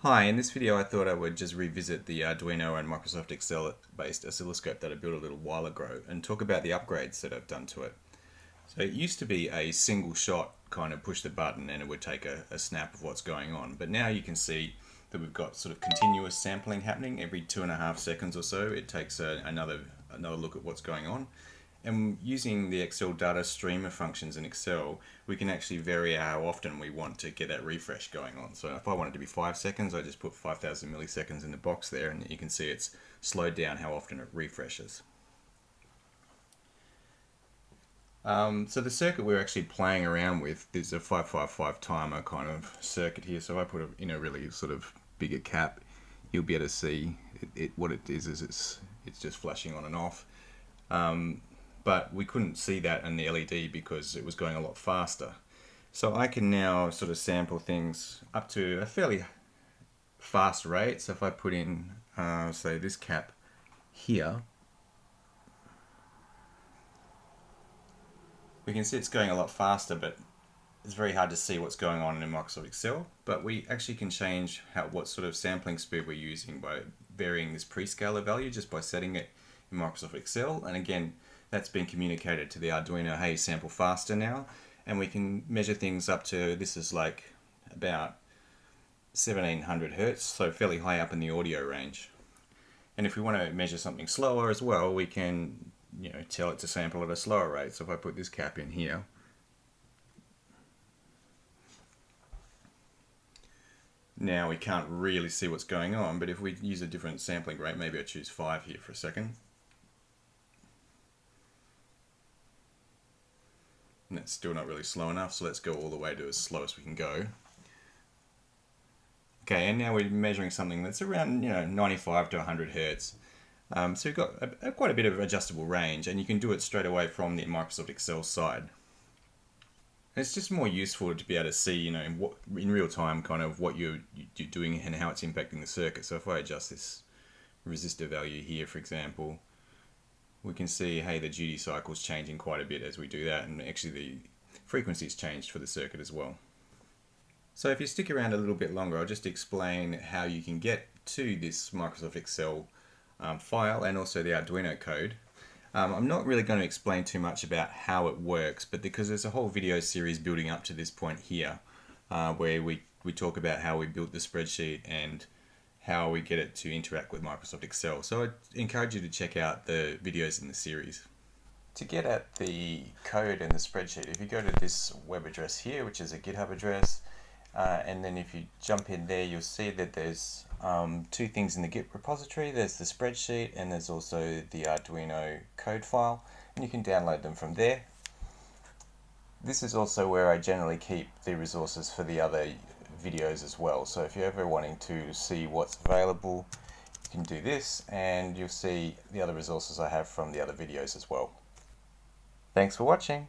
Hi, in this video I thought I would just revisit the Arduino and Microsoft Excel based oscilloscope that I built a little while ago and talk about the upgrades that I've done to it. So it used to be a single shot kind of push the button and it would take a snap of what's going on, but now you can see that we've got sort of continuous sampling happening every 2.5 seconds or so. It takes another look at what's going on. And using the Excel data streamer functions in Excel, we can actually vary how often we want to get that refresh going on. So if I want it to be 5 seconds, I just put 5,000 milliseconds in the box there, and you can see it's slowed down how often it refreshes. So the circuit we're actually playing around with is a 555 timer kind of circuit here. So if I put it in a really sort of bigger cap, you'll be able to see what it is it's just flashing on and off. But we couldn't see that in the LED because it was going a lot faster. So I can now sort of sample things up to a fairly fast rate. So if I put in, say, this cap here, we can see it's going a lot faster, but it's very hard to see what's going on in Microsoft Excel. But we actually can change what sort of sampling speed we're using by varying this prescaler value just by setting it in Microsoft Excel. And again, that's been communicated to the Arduino, hey, sample faster now. And we can measure things up to, this is like about 1700 Hertz, so fairly high up in the audio range. And if we want to measure something slower as well, we can, tell it to sample at a slower rate. So if I put this cap in here, now we can't really see what's going on, but if we use a different sampling rate, maybe I choose 5 here for a second. And that's still not really slow enough, so let's go all the way to as slow as we can go. Okay, and now we're measuring something that's around 95 to 100 Hertz. So we've got quite a bit of adjustable range, and you can do it straight away from the Microsoft Excel side. And it's just more useful to be able to see, in real time, kind of what you're doing and how it's impacting the circuit. So if I adjust this resistor value here, for example, we can see, hey, the duty cycle is changing quite a bit as we do that, and actually the frequency's changed for the circuit as well. So if you stick around a little bit longer, I'll just explain how you can get to this Microsoft Excel file and also the Arduino code. I'm not really going to explain too much about how it works, but because there's a whole video series building up to this point here where we talk about how we built the spreadsheet and how we get it to interact with Microsoft Excel. So I encourage you to check out the videos in the series. To get at the code in the spreadsheet, if you go to this web address here, which is a GitHub address, and then if you jump in there, you'll see that there's 2 things in the Git repository. There's the spreadsheet and there's also the Arduino code file, and you can download them from there. This is also where I generally keep the resources for the other videos as well. So if you're ever wanting to see what's available, you can do this and you'll see the other resources I have from the other videos as well. Thanks for watching.